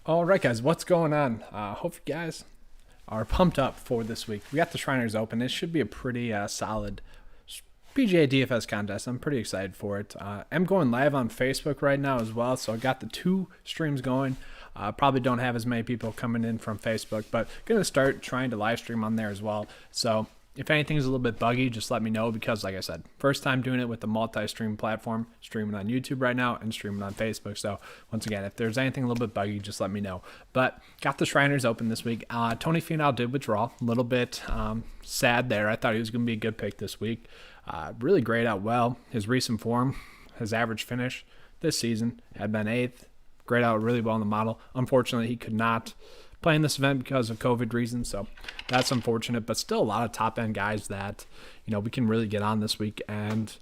All right, guys, what's going on? Hope you guys are pumped up for this week. We got the Shriners Open. It should be a pretty solid PGA DFS contest. I'm pretty excited for it. I'm going live on Facebook right now as well, so I got the two streams going. Probably don't have as many people coming in from Facebook, but going to start trying to live stream on there as well. So if anything's a little bit buggy, just let me know because, like I said, first time doing it with the multi-stream platform, streaming on YouTube right now and streaming on Facebook. So once again, if there's anything a little bit buggy, just let me know. But got the Shriners Open this week. Tony Finau did withdraw. A little bit sad there. I thought he was going to be a good pick this week. Really grayed out well. His recent form, his average finish this season had been 8th. Grayed out really well in the model. Unfortunately, he could not play in this event because of COVID reasons, so that's unfortunate, but still a lot of top-end guys that, we can really get on this week, and,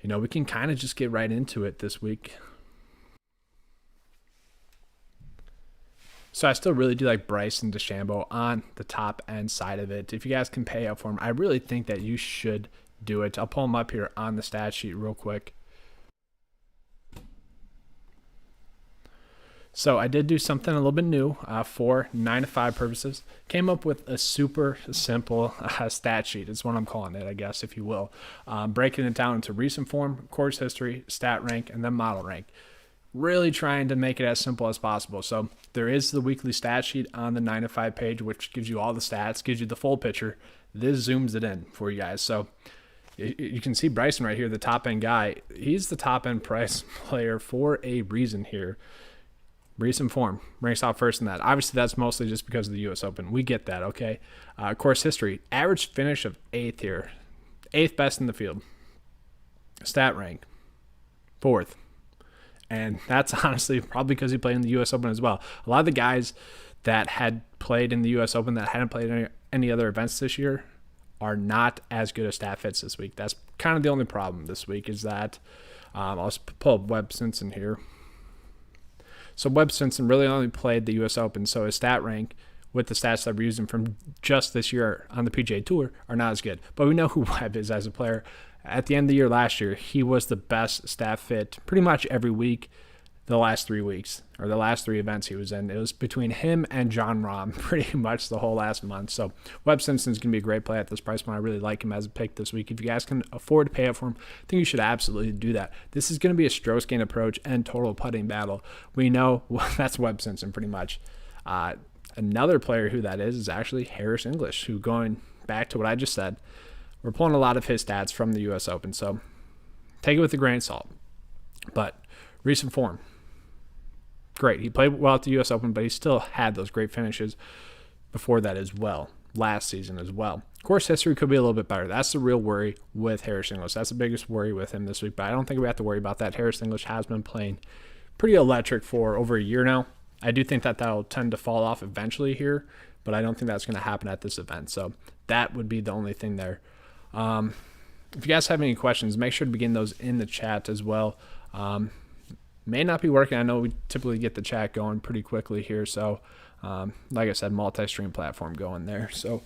we can kind of just get right into it this week. So I still really do like Bryson DeChambeau on the top-end side of it. If you guys can pay up for him, I really think that you should do it. I'll pull him up here on the stat sheet real quick. So I did do something a little bit new for 9 to 5 purposes. Came up with a super simple stat sheet. It's what I'm calling it, I guess, if you will. Breaking it down into recent form, course history, stat rank, and then model rank. Really trying to make it as simple as possible. So there is the weekly stat sheet on the 9 to 5 page, which gives you all the stats, gives you the full picture. This zooms it in for you guys. So you can see Bryson right here, the top-end guy. He's the top-end price player for a reason here. Recent form, ranks out first in that. Obviously, that's mostly just because of the U.S. Open. We get that, okay? Course history, average finish of 8th here. 8th best in the field. Stat rank, 4th. And that's honestly probably because he played in the U.S. Open as well. A lot of the guys that had played in the U.S. Open that hadn't played any other events this year are not as good as stat fits this week. That's kind of the only problem this week is that I'll just pull up Webb Simpson here. So Webb Simpson really only played the U.S. Open, so his stat rank with the stats that we're using from just this year on the PGA Tour are not as good. But we know who Webb is as a player. At the end of the year last year, he was the best stat fit pretty much every week the last 3 weeks, or the last 3 events he was in. It was between him and Jon Rahm pretty much the whole last month. So Webb Simpson's going to be a great play at this price point. I really like him as a pick this week. If you guys can afford to pay up for him, I think you should absolutely do that. This is going to be a strokes gain approach and total putting battle. We know that's Webb Simpson pretty much. Another player who that is actually Harris English, who, going back to what I just said, we're pulling a lot of his stats from the U.S. Open. So take it with a grain of salt. But recent form, great. He played well at the U.S. Open, but he still had those great finishes before that as well, last season as well. Course history could be a little bit better. That's the real worry with Harris English. That's the biggest worry with him this week, but I don't think we have to worry about that. Harris English has been playing pretty electric for over a year now. I do think that that'll tend to fall off eventually here, but I don't think that's going to happen at this event. So that would be the only thing there. If you guys have any questions, make sure to begin those in the chat as well. May not be working. I know we typically get the chat going pretty quickly here. So, like I said, multi-stream platform going there. So,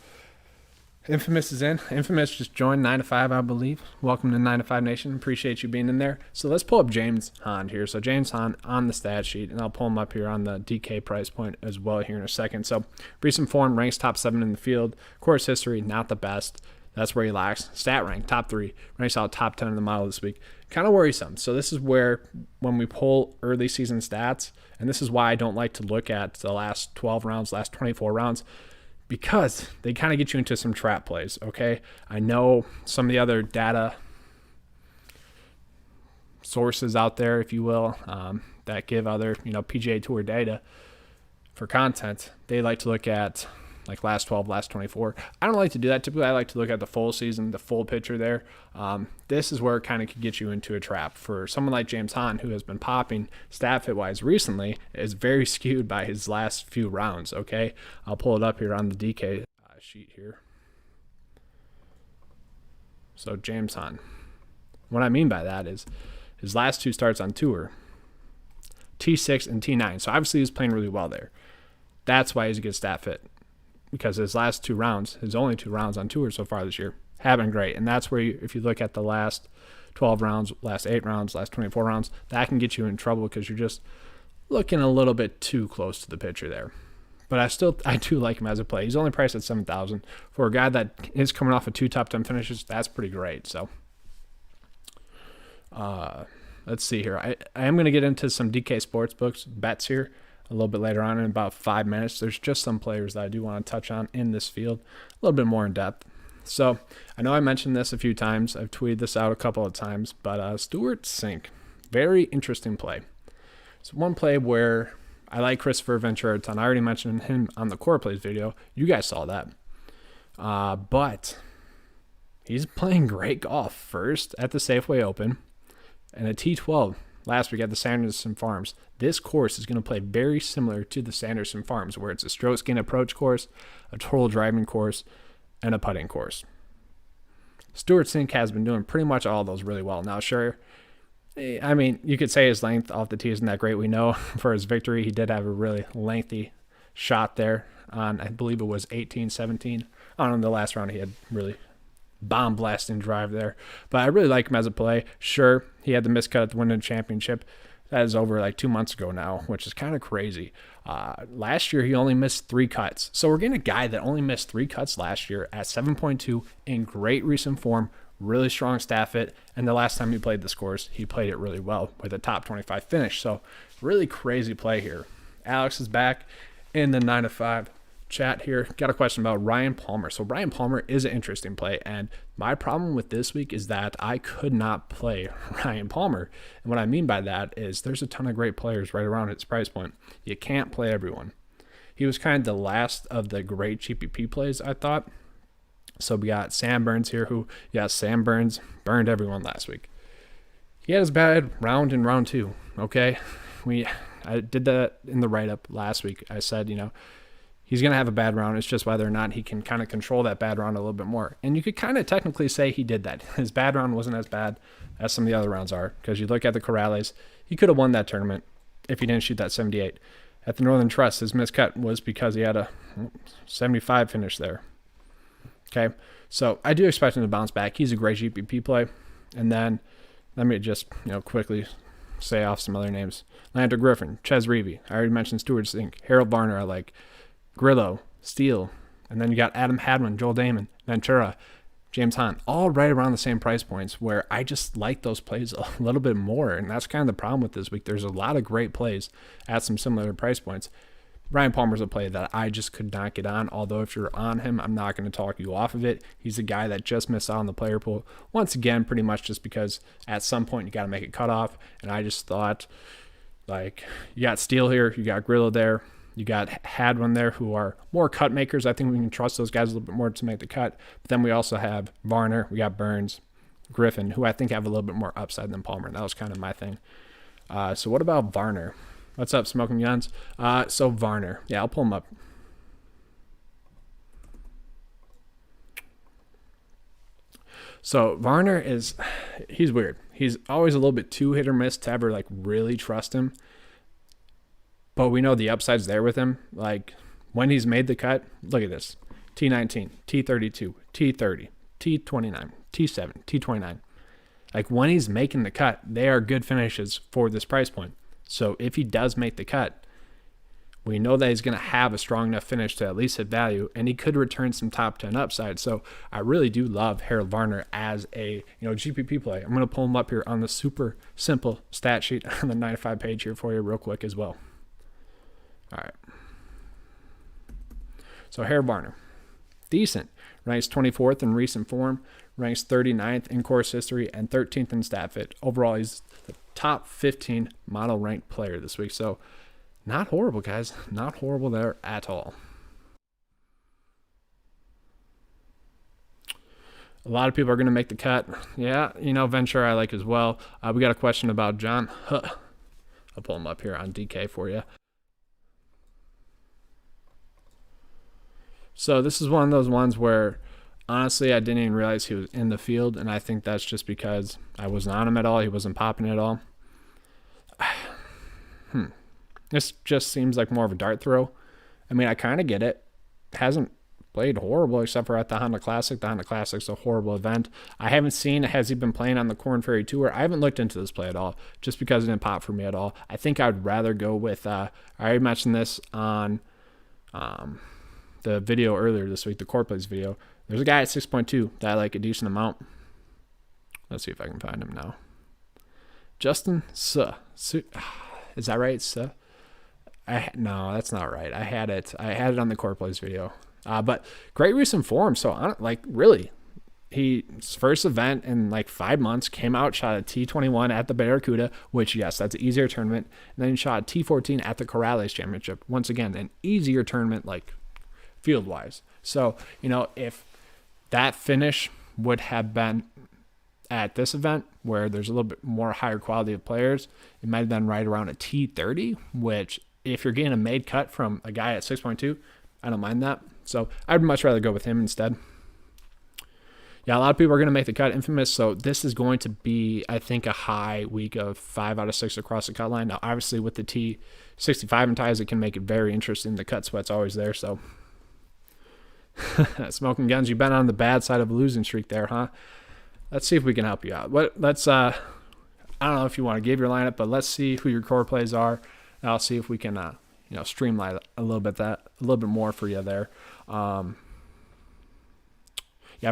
Infamous is in. Infamous just joined 9 to 5, I believe. Welcome to 9 to 5 Nation. Appreciate you being in there. So, let's pull up James Hond here. So, James Hond on the stat sheet, and I'll pull him up here on the DK price point as well here in a second. So, recent form, ranks top 7 in the field. Course history, not the best. That's where he lacks. Stat rank, top 3. Ranks out top 10 in the model this week. Kind of worrisome. So this is where, when we pull early season stats, and this is why I don't like to look at the last 12 rounds, last 24 rounds, because they kind of get you into some trap plays, okay? I know some of the other data sources out there, if you will, that give other, PGA Tour data for content. They like to look at like last 12, last 24. I don't like to do that. Typically, I like to look at the full season, the full picture there. This is where it kind of could get you into a trap. For someone like James Hahn, who has been popping stat fit-wise recently, is very skewed by his last few rounds, okay? I'll pull it up here on the DK sheet here. So James Hahn. What I mean by that is his last 2 starts on tour, T6 and T9. So obviously he's playing really well there. That's why he's a good stat fit. Because his last 2 rounds, his only 2 rounds on tour so far this year, have been great. And that's where, if you look at the last 12 rounds, last 8 rounds, last 24 rounds, that can get you in trouble because you're just looking a little bit too close to the pitcher there. But I do like him as a play. He's only priced at $7,000 for a guy that is coming off of 2 top 10 finishes. That's pretty great. So, let's see here. I am going to get into some DK Sportsbooks bets here a little bit later on in about 5 minutes. There's just some players that I do want to touch on in this field a little bit more in depth. So I know I mentioned this a few times. I've tweeted this out a couple of times, but Stuart Sink, very interesting play. It's one play where I like Christopher Ventura a ton. I already mentioned him on the Core Plays video. You guys saw that. But he's playing great golf. First at the Safeway Open and a T12 last week at the Sanderson Farms. This course is going to play very similar to the Sanderson Farms, where it's a stroke gain approach course, a total driving course, and a putting course. Stuart Sink has been doing pretty much all of those really well. Now, sure, I mean, you could say his length off the tee isn't that great. We know for his victory, he did have a really lengthy shot there on, I believe it was 18, 17. On the last round, he had really bomb blasting drive there. But I really like him as a play. Sure, he had the miscut at the Wyndham Championship. That is over like 2 months ago now, which is kind of crazy. Last year, he only missed 3 cuts. So we're getting a guy that only missed 3 cuts last year at 7.2 in great recent form, really strong staff fit. And the last time he played this course, he played it really well with a top 25 finish. So really crazy play here. Alex is back in the 9 to 5 chat here. Got a question about Ryan Palmer. So Ryan Palmer is an interesting play, and my problem with this week is that I could not play Ryan Palmer. And what I mean by that is there's a ton of great players right around his price point. You can't play everyone. He was kind of the last of the great GPP plays, I thought. So we got Sam Burns here, who, yeah, Sam Burns burned everyone last week. He had his bad round in round 2, okay? I did that in the write-up last week. I said, he's going to have a bad round. It's just whether or not he can kind of control that bad round a little bit more. And you could kind of technically say he did that. His bad round wasn't as bad as some of the other rounds are, because you look at the Corrales, he could have won that tournament if he didn't shoot that 78. At the Northern Trust, his miscut was because he had a 75 finish there. Okay, so I do expect him to bounce back. He's a great GPP play. And then let me just quickly say off some other names. Landry Griffin, Ches Reavie. I already mentioned Stuart Sink. Harold Varner, I like. Grillo, Steele, and then you got Adam Hadwin, Joel Damon, Ventura, James Hahn, all right around the same price points, where I just like those plays a little bit more, and that's kind of the problem with this week. There's a lot of great plays at some similar price points. Ryan Palmer's a play that I just could not get on, although if you're on him, I'm not going to talk you off of it. He's a guy that just missed out on the player pool, once again, pretty much just because at some point you got to make it cut off, and I just thought, like, you got Steele here, you got Grillo there, you got Hadwin there, who are more cut makers. I think we can trust those guys a little bit more to make the cut. But then we also have Varner, we got Burns, Griffin, who I think have a little bit more upside than Palmer. That was kind of my thing. So what about Varner? What's up, Smoking Guns? So Varner. Yeah, I'll pull him up. So Varner he's weird. He's always a little bit too hit or miss to ever like really trust him. But we know the upside's there with him. Like, when he's made the cut, look at this. T19, T32, T30, T29, T7, T29. Like, when he's making the cut, they are good finishes for this price point. So if he does make the cut, we know that he's going to have a strong enough finish to at least hit value, and he could return some top 10 upside. So I really do love Harold Varner as a GPP play. I'm going to pull him up here on the super simple stat sheet on the 9-5 page here for you real quick as well. All right. So Harold Varner, decent. Ranks 24th in recent form, ranks 39th in course history, and 13th in stat fit. Overall, he's the top 15 model ranked player this week. So not horrible, guys. Not horrible there at all. A lot of people are going to make the cut. Yeah, Ventura I like as well. We got a question about John. I'll pull him up here on DK for you. So this is one of those ones where, honestly, I didn't even realize he was in the field, and I think that's just because I wasn't on him at all. He wasn't popping at all. This just seems like more of a dart throw. I mean, I kind of get it. Hasn't played horrible except for at the Honda Classic. The Honda Classic's a horrible event. I haven't seen, has he been playing on the Korn Ferry Tour? I haven't looked into this play at all, just because it didn't pop for me at all. I think I'd rather go with, I already mentioned this on the video earlier this week, the Core Plays video. There's a guy at 6.2 that I like a decent amount. Let's see if I can find him now. Justin Suh. Is that right? Suh? No, that's not right. I had it on the Core Plays video. But great recent form. So, really, his first event in 5 months, came out, shot a T21 at the Barracuda, which, yes, that's an easier tournament. And then shot a T14 at the Corrales Championship. Once again, an easier tournament, field-wise. So, if that finish would have been at this event, where there's a little bit more higher quality of players, it might have been right around a T30, which, if you're getting a made cut from a guy at 6.2, I don't mind that. So I'd much rather go with him instead. Yeah, a lot of people are going to make the cut, Infamous. So this is going to be, I think, a high week of 5 out of 6 across the cut line. Now, obviously, with the T65 and ties, it can make it very interesting. The cut sweat's always there. So Smoking Guns, you've been on the bad side of a losing streak there, huh? Let's see if we can help you out. Let's I don't know if you want to give your lineup, but let's see who your core plays are. And I'll see if we can streamline a little bit more for you there. Yeah,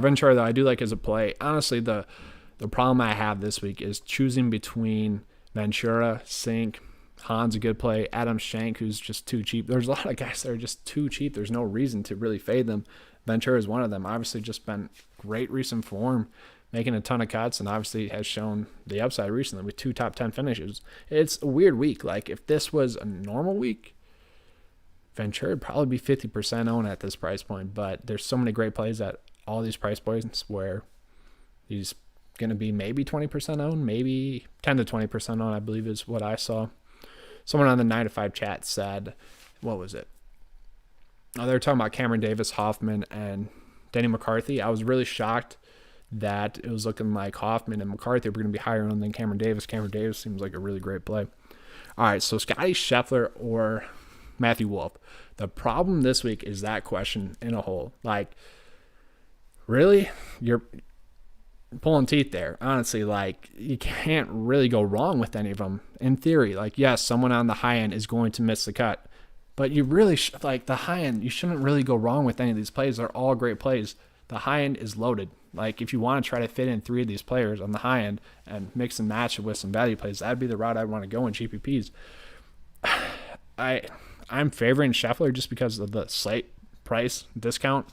Ventura, though, I do like as a play. Honestly, the problem I have this week is choosing between Ventura, Sink, Han's a good play, Adam Schenk, who's just too cheap. There's a lot of guys that are just too cheap. There's no reason to really fade them. Ventura is one of them. Obviously, just been great recent form, making a ton of cuts, and obviously has shown the upside recently with 2 top 10 finishes. It's a weird week. If this was a normal week, Ventura would probably be 50% owned at this price point, but there's so many great plays at all these price points where he's going to be maybe 20% owned, maybe 10 to 20% owned, I believe is what I saw. Someone on the 9 to 5 chat said, what was it? Oh, they were talking about Cameron Davis, Hoffman, and Denny McCarthy. I was really shocked that it was looking like Hoffman and McCarthy were going to be higher owned than Cameron Davis. Cameron Davis seems like a really great play. All right, so Scotty Scheffler or Matthew Wolff. The problem this week is that question in a whole. Really? You're pulling teeth there. Honestly, you can't really go wrong with any of them. In theory, yes, someone on the high end is going to miss the cut. But you really, the high end, you shouldn't really go wrong with any of these plays. They're all great plays. The high end is loaded. If you want to try to fit in 3 of these players on the high end and mix and match it with some value plays, that'd be the route I'd want to go in GPPs. I'm favoring Scheffler just because of the slight price discount.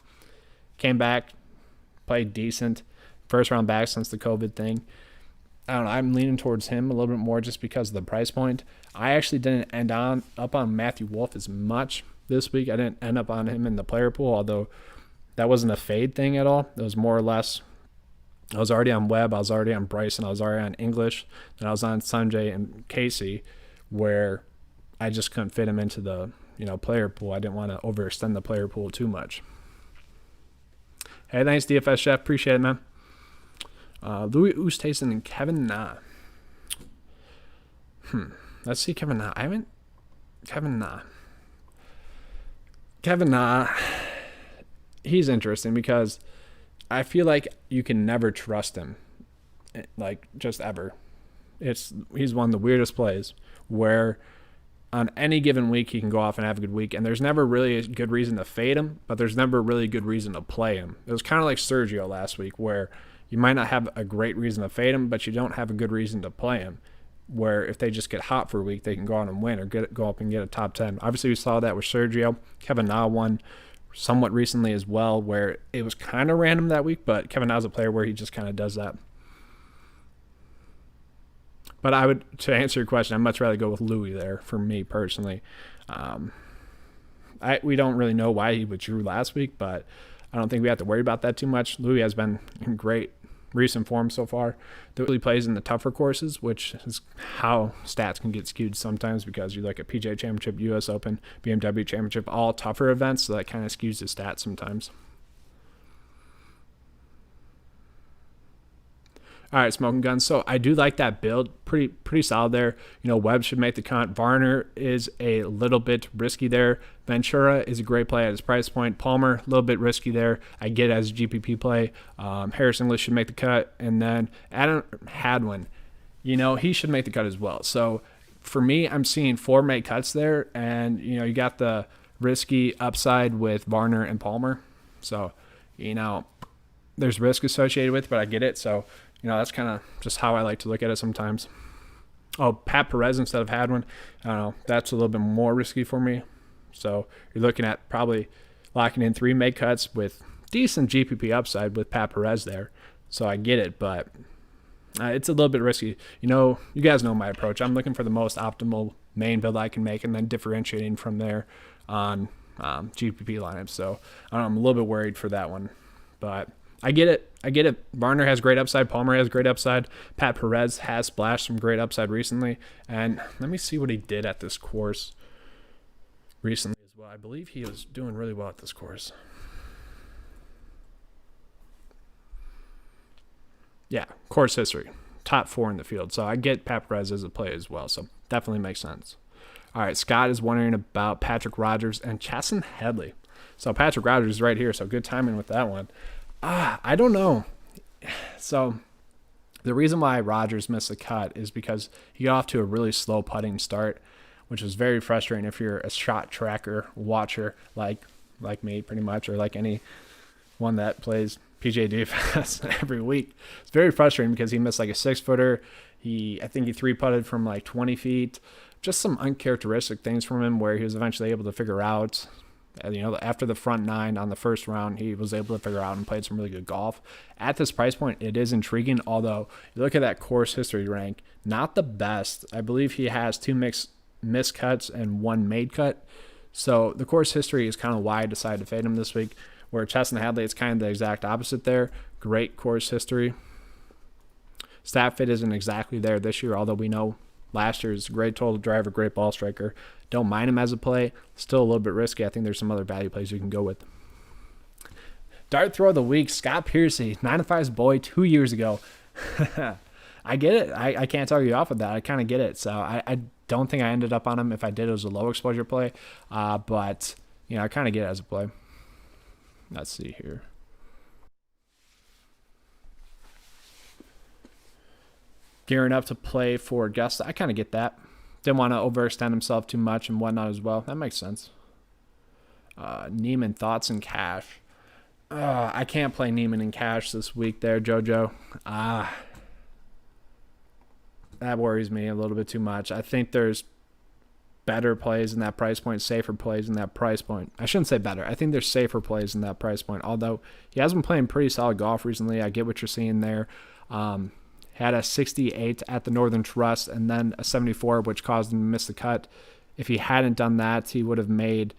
Came back, played decent. First round back since the COVID thing. I don't know. I'm leaning towards him a little bit more just because of the price point. I actually didn't end up on Matthew Wolff as much this week. I didn't end up on him in the player pool, although that wasn't a fade thing at all. It was more or less, I was already on Webb, I was already on Bryson, I was already on English, and I was on Sanjay and Casey, where I just couldn't fit him into the player pool. I didn't want to overextend the player pool too much. Hey, thanks, DFS Chef. Appreciate it, man. Louis Oosthuizen and Kevin Na. Let's see Kevin Na. Kevin Na, he's interesting because I feel like you can never trust him, just ever. He's one of the weirdest plays where on any given week he can go off and have a good week, and there's never really a good reason to fade him, but there's never really a good reason to play him. It was kind of like Sergio last week, where you might not have a great reason to fade him, but you don't have a good reason to play him, where if they just get hot for a week, they can go out and win or go up and get a top 10. Obviously, we saw that with Sergio. Kevin Na won somewhat recently as well, where it was kind of random that week, but Kevin Na's a player where he just kind of does that. But to answer your question, I'd much rather go with Louis there for me personally. We don't really know why he withdrew last week, but I don't think we have to worry about that too much. Louis has been in great recent form so far. He plays in the tougher courses, which is how stats can get skewed sometimes because you look at PGA Championship, US Open, BMW Championship, all tougher events, so that kind of skews the stats sometimes. All right, smoking guns. So I do like that build. Pretty solid there. Webb should make the cut. Varner is a little bit risky there. Ventura is a great play at his price point. Palmer, a little bit risky there. I get it as a GPP play. Harris English should make the cut. And then Adam Hadwin, he should make the cut as well. So for me, I'm seeing 4 make cuts there. And, you got the risky upside with Varner and Palmer. So, there's risk associated with it, but I get it. So, that's kind of just how I like to look at it sometimes. Oh, Pat Perez instead of Hadwin. I don't know. That's a little bit more risky for me. So you're looking at probably locking in 3 make cuts with decent GPP upside with Pat Perez there. So I get it, but it's a little bit risky. You guys know my approach. I'm looking for the most optimal main build I can make and then differentiating from there on GPP lineups. So I'm a little bit worried for that one. But I get it. Varner has great upside. Palmer has great upside. Pat Perez has splashed some great upside recently. And let me see what he did at this course recently as well. I believe he was doing really well at this course. Yeah, course history. Top 4 in the field. So I get Pat Perez as a play as well. So definitely makes sense. All right, Scott is wondering about Patrick Rogers and Chaston Headley. So Patrick Rogers is right here. So good timing with that one. I don't know. So the reason why Rogers missed the cut is because he got off to a really slow putting start, which was very frustrating if you're a shot tracker watcher like me pretty much, or like anyone that plays PGA DFS every week. It's very frustrating because he missed like a 6-footer. I think he 3-putted from like 20 feet. Just some uncharacteristic things from him where he was eventually able to figure out. After the front 9 on the first round, he was able to figure out and played some really good golf. At this price point, it is intriguing, although you look at that course history rank, not the best. I believe he has 2 missed cuts and 1 made cut. So the course history is kind of why I decided to fade him this week, where Chaston Hadley, it's kind of the exact opposite there. Great course history. Stat fit isn't exactly there this year, although we know last year is a great total driver, great ball striker. Don't mind him as a play. Still a little bit risky. I think there's some other value plays you can go with. Dart throw of the week, Scott Piercy, 9-5's boy 2 years ago. I get it. I can't tell you off of that. I kind of get it. So I don't think I ended up on him. If I did, it was a low exposure play. But, I kind of get it as a play. Let's see here. Gearing up to play for Augusta. I kind of get that. Didn't want to overextend himself too much and whatnot as well. That makes sense. Neiman, thoughts and cash. I can't play Neiman in cash this week there, JoJo. That worries me a little bit too much. I think there's better plays in that price point, safer plays in that price point. I shouldn't say better. I think there's safer plays in that price point, although he has been playing pretty solid golf recently. I get what you're seeing there. Had a 68 at the Northern Trust and then a 74, which caused him to miss the cut. If he hadn't done that, he would have made,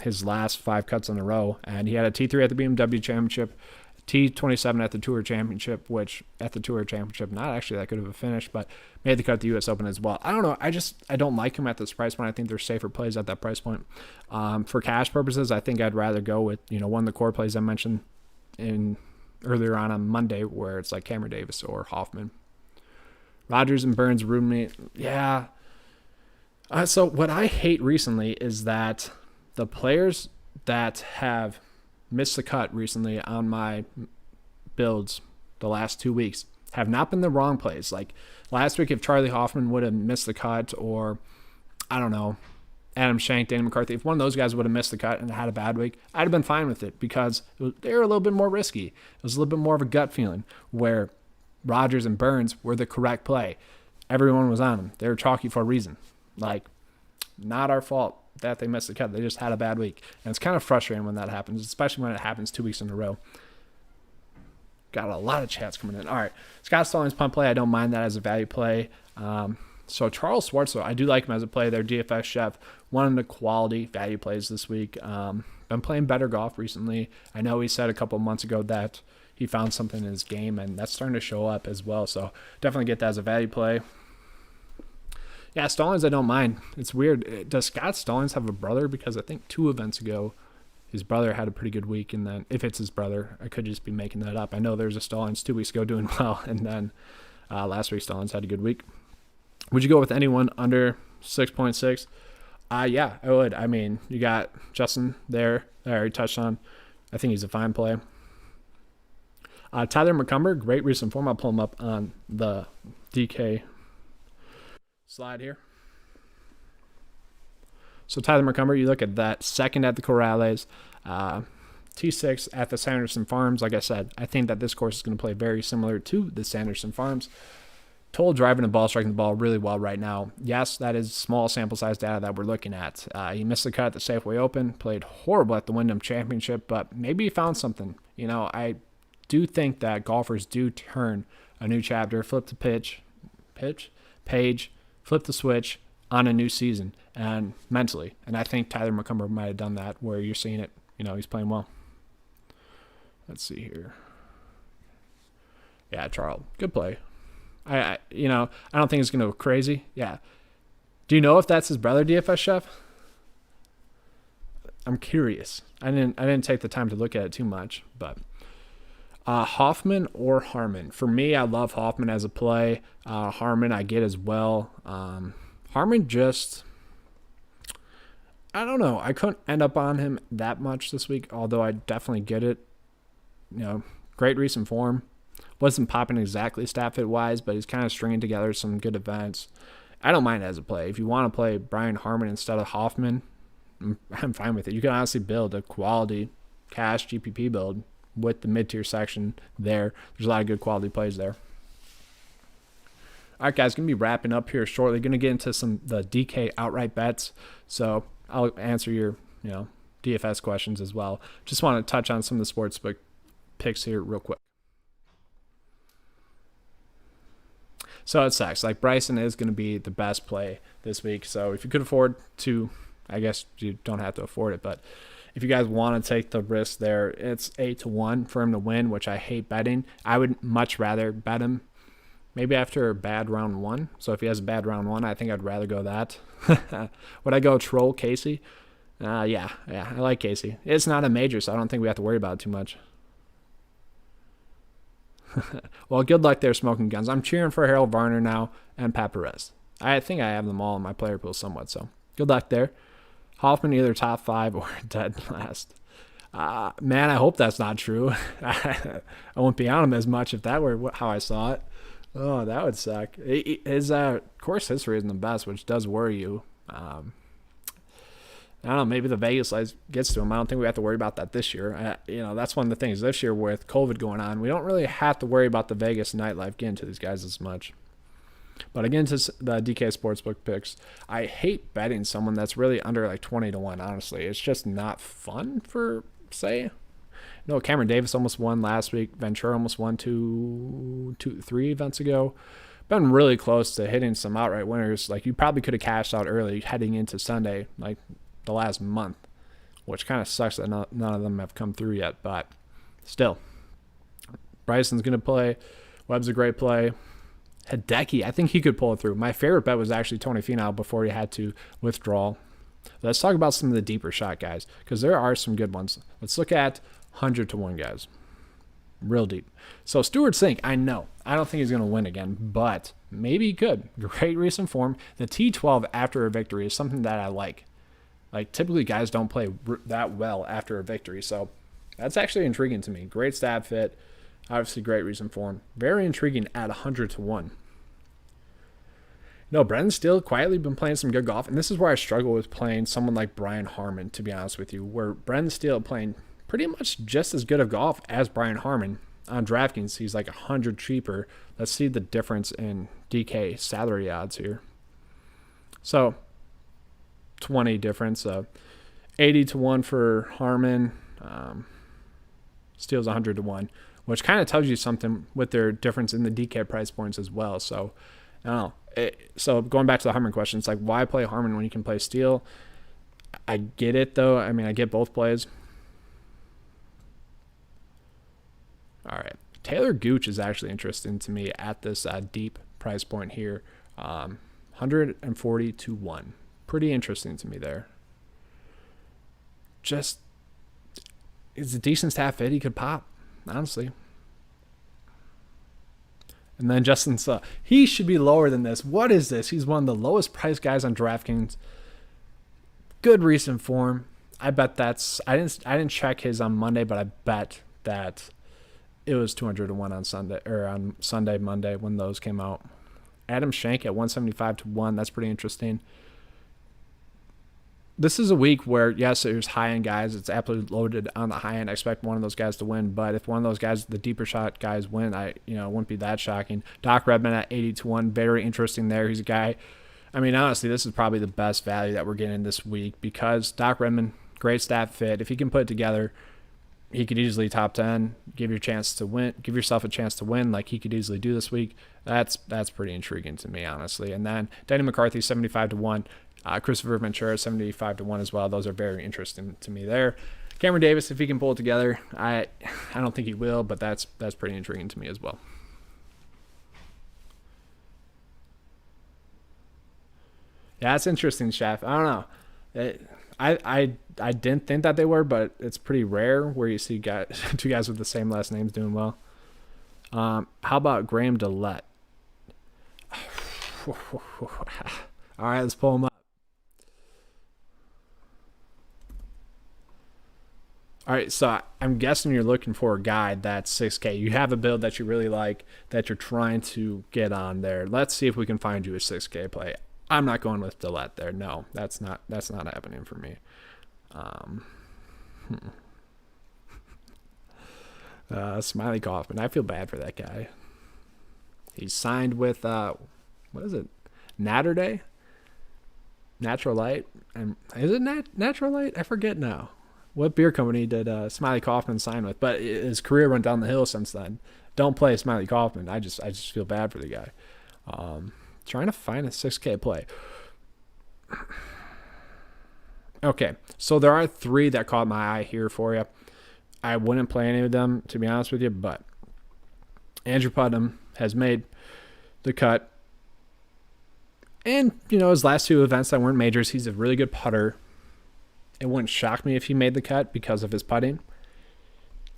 his last 5 cuts in a row. And he had a T3 at the BMW Championship, T27 at the Tour Championship, which at the Tour Championship, not actually that good of a finish, but made the cut at the U.S. Open as well. I don't know. I don't like him at this price point. I think there's safer plays at that price point. For cash purposes, I think I'd rather go with, one of the core plays I mentioned earlier on Monday, where it's like Cameron Davis or Hoffman. Rogers and Burns roommate. Yeah. So what I hate recently is that the players that have missed the cut recently on my builds the last 2 weeks have not been the wrong plays. Like last week, if Charlie Hoffman would have missed the cut, or I don't know, Adam Schenk, Danny McCarthy, if one of those guys would have missed the cut and had a bad week, I'd have been fine with it because they were a little bit more risky. It was a little bit more of a gut feeling where Rogers and Burns were the correct play. Everyone was on them. They were chalky for a reason. Like, not our fault that they missed the cut. They just had a bad week. And it's kind of frustrating when that happens, especially when it happens 2 weeks in a row. Got a lot of chats coming in. All right. Scott Stallings punt play. I don't mind that as a value play. So Charles Schwarzer, I do like him as a play. Their DFS chef, one of the quality value plays this week. Been playing better golf recently. I know he said a couple of months ago that he found something in his game, and that's starting to show up as well. So definitely get that as a value play. Yeah, Stallings, I don't mind. It's weird. Does Scott Stallings have a brother? Because I think 2 events ago His brother had a pretty good week, and then if it's his brother, I could just be making that up. I know there's a Stallings 2 weeks ago doing well, and then last week Stallings had a good week. Would you go with anyone under 6.6? Yeah, I would. I mean, you got Chaston there. I already touched on. I think he's a fine play. Tyler Mccumber, great recent form. I'll pull him up on the DK slide here. So Tyler Mccumber, you look at that, second at the Corrales, T6 at the Sanderson Farms. Like I said, I think that this course is going to play very similar to the Sanderson Farms. Total driving the ball, striking the ball really well right now. Yes, that is small sample size data that we're looking at. He missed the cut at the Safeway Open, played horrible at the Wyndham Championship, but maybe he found something. You know, I do think that golfers do turn a new chapter, flip the page, flip the switch on a new season and mentally. And I think Tyler Mccumber might have done that where you're seeing it. You know, he's playing well. Let's see here. Yeah, Charles, good play. I don't think it's going to go crazy. Yeah. Do you know if that's his brother, DFS Chef? I'm curious. I didn't take the time to look at it too much, but Hoffman or Harmon. For me, I love Hoffman as a play. Harmon I get as well. Harmon just, I don't know. I couldn't end up on him that much this week, although I definitely get it. You know, great recent form. Wasn't popping exactly stat fit wise, but he's kind of stringing together some good events. I don't mind it as a play. If you want to play Brian Harmon instead of Hoffman, I'm fine with it. You can honestly build a quality cash GPP build with the mid-tier section there. There's a lot of good quality plays there. All right, guys, going to be wrapping up here shortly. Going to get into the DK outright bets. So I'll answer your DFS questions as well. Just want to touch on some of the sportsbook picks here real quick. So it sucks. Like, Bryson is going to be the best play this week. So if you could afford to, I guess you don't have to afford it, but if you guys want to take the risk there, it's 8-1 for him to win, which I hate betting. I would much rather bet him maybe after a bad round one. So if he has a bad round one, I think I'd rather go that. Would I go troll Casey? Yeah, I like Casey. It's not a major, so I don't think we have to worry about it too much. Well, good luck there, Smoking Guns. I'm cheering for Harold Varner now and Pat Perez. I think I have them all in my player pool somewhat, so good luck there. Hoffman either top 5 or dead last. Man, I hope that's not true. I wouldn't be on him as much if that were how I saw it. Oh, that would suck. His course history isn't the best, which does worry you. I don't know, maybe the Vegas life gets to him. I don't think we have to worry about that this year. That's one of the things this year with COVID going on. We don't really have to worry about the Vegas nightlife getting to these guys as much. But again, to the DK Sportsbook picks, I hate betting someone that's really under like 20-1, honestly. It's just not fun for, say. Cameron Davis almost won last week. Ventura almost won 3 events ago. Been really close to hitting some outright winners. Like, you probably could have cashed out early heading into Sunday, like the last month, which kind of sucks that none of them have come through yet, but still. Bryson's going to play. Webb's a great play. Hideki, I think he could pull it through. My favorite bet was actually Tony Finau before he had to withdraw. Let's talk about some of the deeper shot guys, because there are some good ones. Let's look at 100-1 guys. Real deep. So Stuart Sink, I know. I don't think he's going to win again, but maybe he could. Great recent form. The T12 after a victory is something that I like. Like, typically guys don't play that well after a victory, so that's actually intriguing to me. Great stat fit. Obviously great recent form. Very intriguing at 100-1. Brendan Steele quietly been playing some good golf, and this is where I struggle with playing someone like Brian Harmon, to be honest with you, where Brendan Steele playing pretty much just as good of golf as Brian Harmon. On DraftKings, he's like 100 cheaper. Let's see the difference in DK salary odds here. So, 20 difference. 80-1 for Harmon. Steele's 100-1, which kind of tells you something with their difference in the DK price points as well. So, I don't know. So going back to the Harmon question, it's like, why play Harmon when you can play Steele? I get it, though. I mean, I get both plays. All right. Taylor Gooch is actually interesting to me at this deep price point here. 140-1. Pretty interesting to me there. Just It's a decent stat fit. He could pop, honestly. And then Justin Suh. He should be lower than this. What is this? He's one of the lowest priced guys on DraftKings. Good recent form. I bet that's I didn't check his on Monday, but I bet that it was 200 to 1 on Sunday or on Sunday, Monday when those came out. Adam Schenk at 175 to 1. That's pretty interesting. This is a week where, yes, there's high-end guys. It's absolutely loaded on the high end. I expect one of those guys to win. But if one of those guys, the deeper shot guys, win, it wouldn't be that shocking. Doc Redmond at 80 to 1. Very interesting there. He's a guy. I mean, honestly, this is probably the best value that we're getting this week because Doc Redmond, great stat fit. If he can put it together, he could easily top 10. Give yourself a chance to win like he could easily do this week. That's pretty intriguing to me, honestly. And then Danny McCarthy, 75 to 1. Christopher Ventura, 75 to 1 as well. Those are very interesting to me there. Cameron Davis, if he can pull it together, I don't think he will, but that's pretty intriguing to me as well. Yeah, that's interesting, Chef. I don't know. I didn't think that they were, but it's pretty rare where you see two guys with the same last names doing well. How about Graham Dillette? All right, let's pull him up. All right, so I'm guessing you're looking for a guy that's 6K. You have a build that you really like that you're trying to get on there. Let's see if we can find you a 6K play. I'm not going with Dillette there. No, that's not happening for me. Smiley Kaufman. I feel bad for that guy. He's signed with what is it? Naturday? Natural Light? And is it Natural Light? I forget now. What beer company did Smiley Kaufman sign with? But his career went down the hill since then. Don't play Smiley Kaufman. I just feel bad for the guy. Trying to find a 6K play. Okay, so there are 3 that caught my eye here for you. I wouldn't play any of them, to be honest with you, but Andrew Putnam has made the cut. And, his last 2 events that weren't majors, he's a really good putter. It wouldn't shock me if he made the cut because of his putting.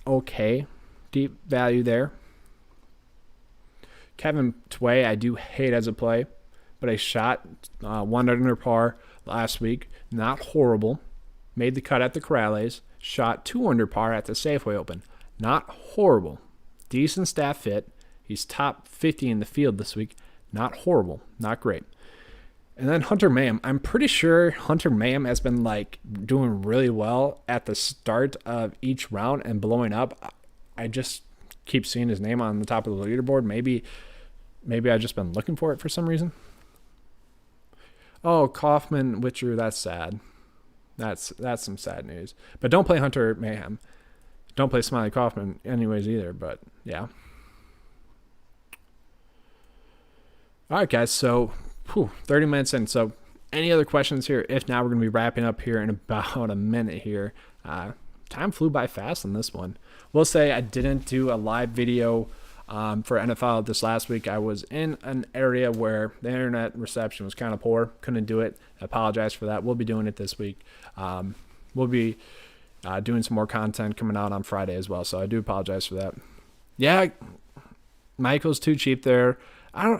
Okay, deep value there. Kevin Tway, I do hate as a play, but I shot 1 under par last week. Not horrible. Made the cut at the Corrales. Shot 2 under par at the Safeway Open. Not horrible. Decent stat fit. He's top 50 in the field this week. Not horrible. Not great. And then Hunter Mayhem. I'm pretty sure Hunter Mayhem has been doing really well at the start of each round and blowing up. I just keep seeing his name on the top of the leaderboard. Maybe I've just been looking for it for some reason. Oh, Kaufman, Witcher, that's sad. That's some sad news. But don't play Hunter Mayhem. Don't play Smiley Kaufman anyways either, but yeah. All right, guys, so 30 minutes in. So any other questions here? If not, we're going to be wrapping up here in about a minute here. Time flew by fast on this one. We'll say I didn't do a live video for NFL this last week. I was in an area where the internet reception was kind of poor. Couldn't do it. I apologize for that. We'll be doing it this week. We'll be doing some more content coming out on Friday as well. So I do apologize for that. Yeah, Michael's too cheap there. I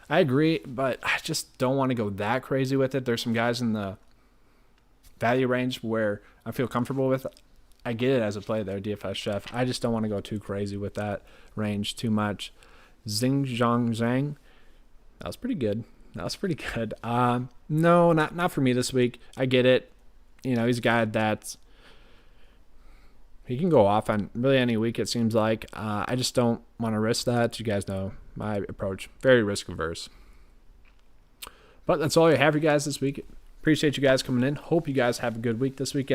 agree, but I just don't want to go that crazy with it. There's some guys in the value range where I feel comfortable with. I get it as a play there, DFS Chef. I just don't want to go too crazy with that range too much. Zhang Zhang. That was pretty good. No, not for me this week. I get it. He's a guy that's he can go off on really any week, it seems like. I just don't want to risk that. You guys know my approach. Very risk averse. But that's all I have for you guys this week. Appreciate you guys coming in. Hope you guys have a good week this weekend.